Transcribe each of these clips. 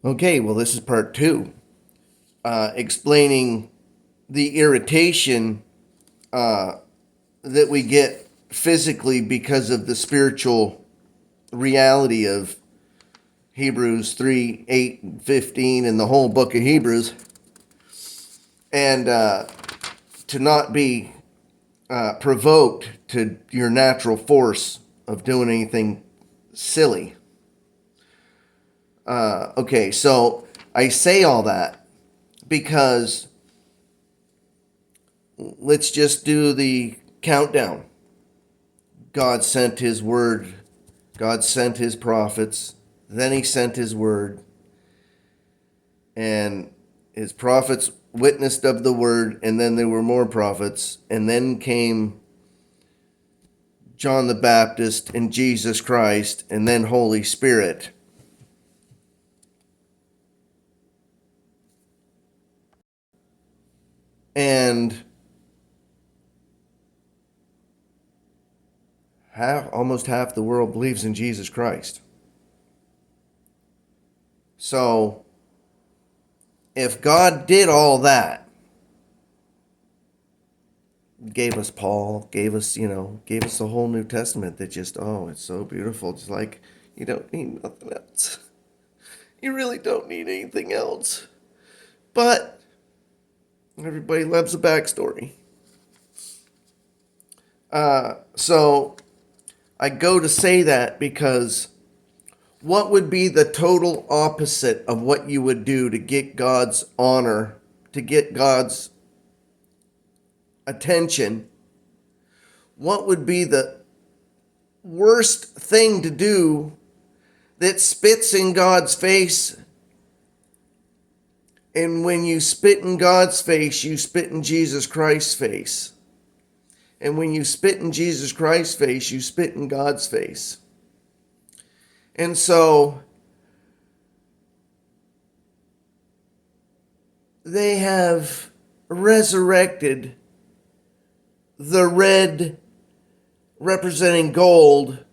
Okay, well, this is part two, explaining the irritation that we get physically because of the spiritual reality of Hebrews 3, 8, and 15, and the whole book of Hebrews, and to not be provoked to your natural force of doing anything silly. Okay, so I say all that because let's just do the countdown. God sent his word, God sent his prophets, then he sent his word, and his prophets witnessed of the word, and then there were more prophets, and then came John the Baptist and Jesus Christ, and then Holy Spirit. And almost half the world believes in Jesus Christ. So, if God did all that, gave us Paul, gave us the whole New Testament that just, oh, it's so beautiful. Just like, you don't need nothing else. You really don't need anything else. But everybody loves a backstory. So I go to say that because what would be the total opposite of what you would do to get God's honor, to get God's attention? What would be the worst thing to do that spits in God's face? And when you spit in God's face, you spit in Jesus Christ's face. And when you spit in Jesus Christ's face, you spit in God's face. And so they have resurrected the red representing gold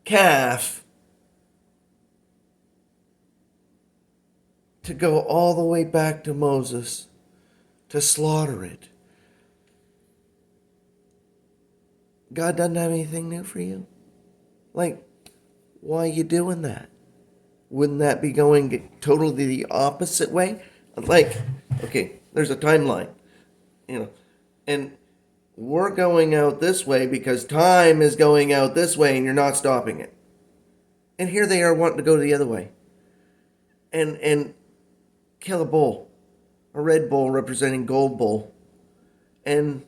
calf to go all the way back to Moses to slaughter it. God doesn't have anything new for you. Like, why are you doing that? Wouldn't that be going totally the opposite way? Like, okay, there's a timeline, and we're going out this way because time is going out this way and you're not stopping it. And here they are wanting to go the other way. And kill a bull, a red bull representing gold bull, and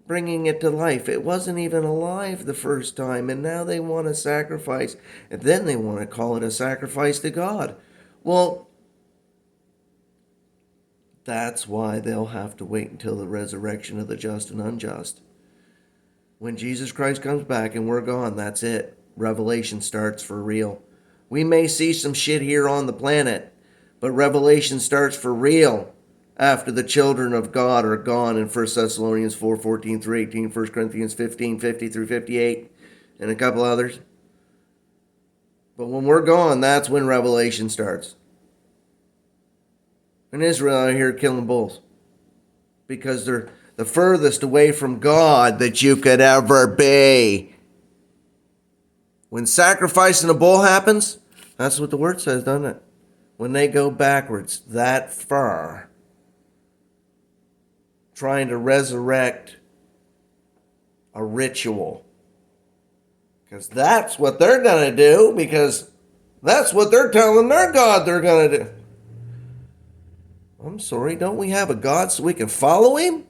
bringing it to life. It wasn't even alive the first time, and now they want to sacrifice, and then they want to call it a sacrifice to God. Well, that's why they'll have to wait until the resurrection of the just and unjust. When Jesus Christ comes back and we're gone, that's it. Revelation starts for real. We may see some shit here on the planet, but Revelation starts for real after the children of God are gone in 1 Thessalonians 4:14 through 18, 1 Corinthians 15:50 through 58, and a couple others. But when we're gone, that's when Revelation starts. And Israel out here killing bulls because they're the furthest away from God that you could ever be. When sacrificing a bull happens, that's what the word says, doesn't it? When they go backwards that far, trying to resurrect a ritual. Because that's what they're going to do, because that's what they're telling their God they're going to do. I'm sorry, don't we have a God so we can follow him?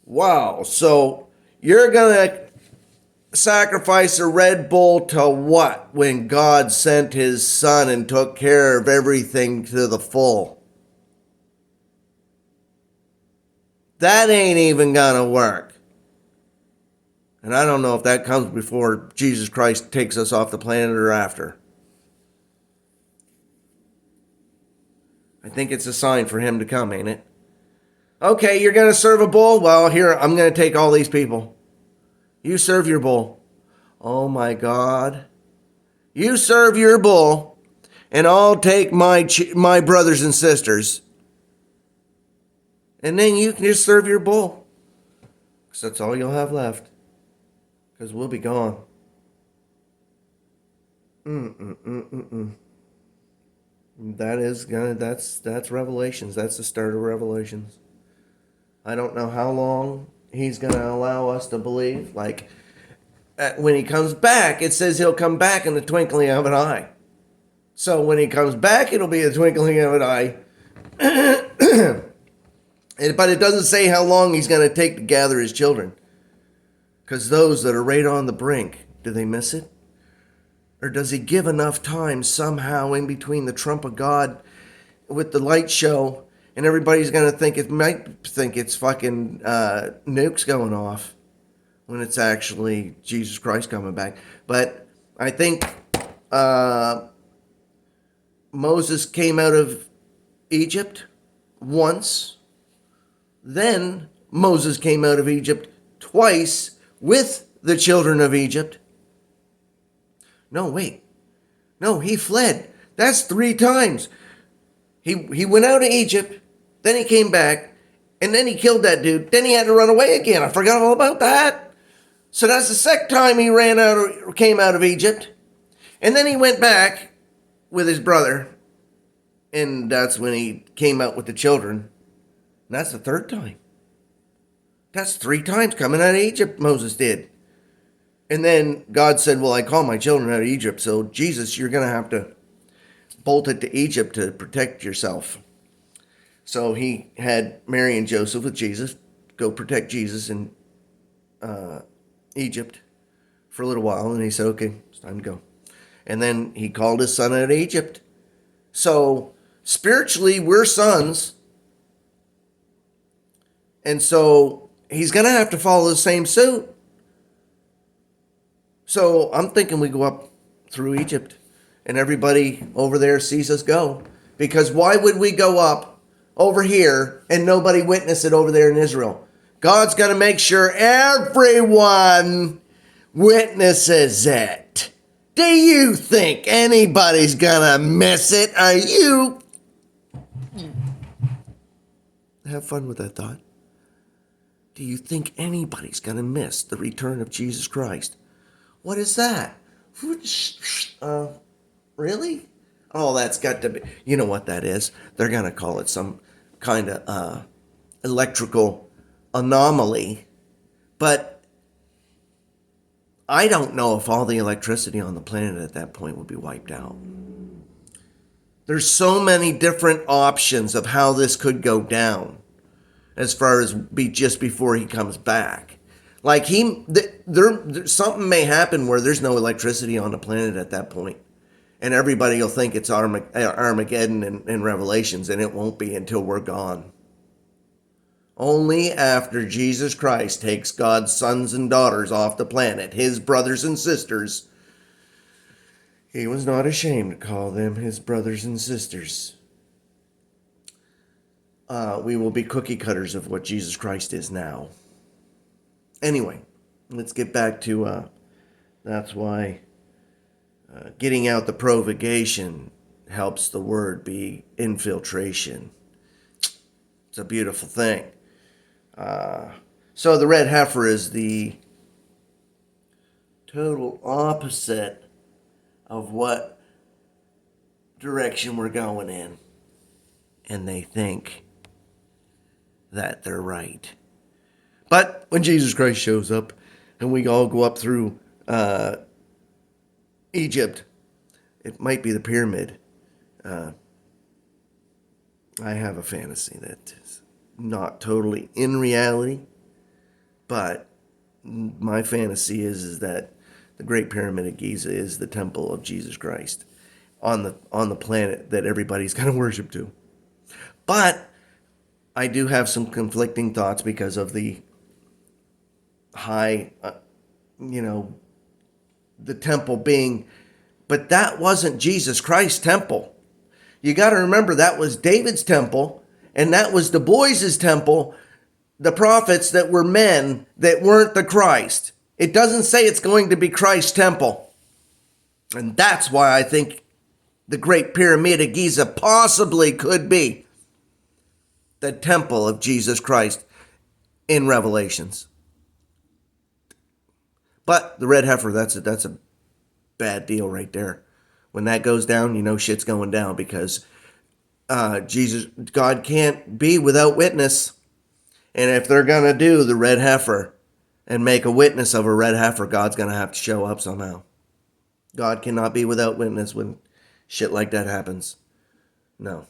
Wow, so you're going to sacrifice a red bull to what when God sent his son and took care of everything to the full? That ain't even gonna work. And I don't know if that comes before Jesus Christ takes us off the planet or after. I think it's a sign for him to come, ain't it? Okay, you're gonna serve a bull? Well, here, I'm gonna take all these people. You serve your bull. Oh my God. You serve your bull, and I'll take my brothers and sisters, and then you can just serve your bull, because that's all you'll have left, because we'll be gone. That's Revelations. That's the start of Revelations. I don't know how long he's gonna allow us to believe. Like, when he comes back, it says he'll come back in the twinkling of an eye. So when he comes back, it'll be a twinkling of an eye. But it doesn't say how long he's going to take to gather his children. Because those that are right on the brink, do they miss it? Or does he give enough time somehow in between the trump of God with the light show, and everybody's going to might think it's fucking nukes going off, when it's actually Jesus Christ coming back. But I think Moses came out of Egypt once. Then Moses came out of Egypt twice with the children of Egypt. No, wait. No, he fled. That's 3 times. He went out of Egypt, then he came back, and then he killed that dude. Then he had to run away again. I forgot all about that. So that's the second time he came out of Egypt. And then he went back with his brother, and that's when he came out with the children. And that's the 3rd time. That's 3 times coming out of Egypt, Moses did. And then God said, well, I call my children out of Egypt, so Jesus, you're going to have to bolt it to Egypt to protect yourself. So he had Mary and Joseph with Jesus go protect Jesus in Egypt for a little while, and he said, okay, it's time to go. And then he called his son out of Egypt. So spiritually, we're sons. And so he's going to have to follow the same suit. So I'm thinking we go up through Egypt and everybody over there sees us go. Because why would we go up over here and nobody witness it over there in Israel? God's going to make sure everyone witnesses it. Do you think anybody's going to miss it? Are you? Have fun with that thought. Do you think anybody's going to miss the return of Jesus Christ? What is that? Really? Oh, that's got to be... You know what that is? They're going to call it some kind of electrical anomaly. But I don't know if all the electricity on the planet at that point would be wiped out. There's so many different options of how this could go down. As far as just before he comes back. Like something may happen where there's no electricity on the planet at that point. And everybody will think it's Armageddon and Revelations, and it won't be until we're gone. Only after Jesus Christ takes God's sons and daughters off the planet, his brothers and sisters, he was not ashamed to call them his brothers and sisters. We will be cookie cutters of what Jesus Christ is now. Anyway, let's get back to, that's why getting out the provocation helps the word be infiltration. It's a beautiful thing. So the red heifer is the total opposite of what direction we're going in. And they think that they're right. But when Jesus Christ shows up and we all go up through Egypt, it might be the pyramid. I have a fantasy that is not totally in reality, but my fantasy is that the Great Pyramid of Giza is the temple of Jesus Christ on the planet that everybody's going to worship to. But I do have some conflicting thoughts because of the high, the temple being, but that wasn't Jesus Christ's temple. You got to remember that was David's temple, and that was the boys' temple, the prophets that were men that weren't the Christ. It doesn't say it's going to be Christ's temple. And that's why I think the Great Pyramid of Giza possibly could be the temple of Jesus Christ in Revelations. But the red heifer, that's a bad deal right there. When that goes down, you know shit's going down, because God can't be without witness. And if they're going to do the red heifer and make a witness of a red heifer, God's going to have to show up somehow. God cannot be without witness when shit like that happens. No.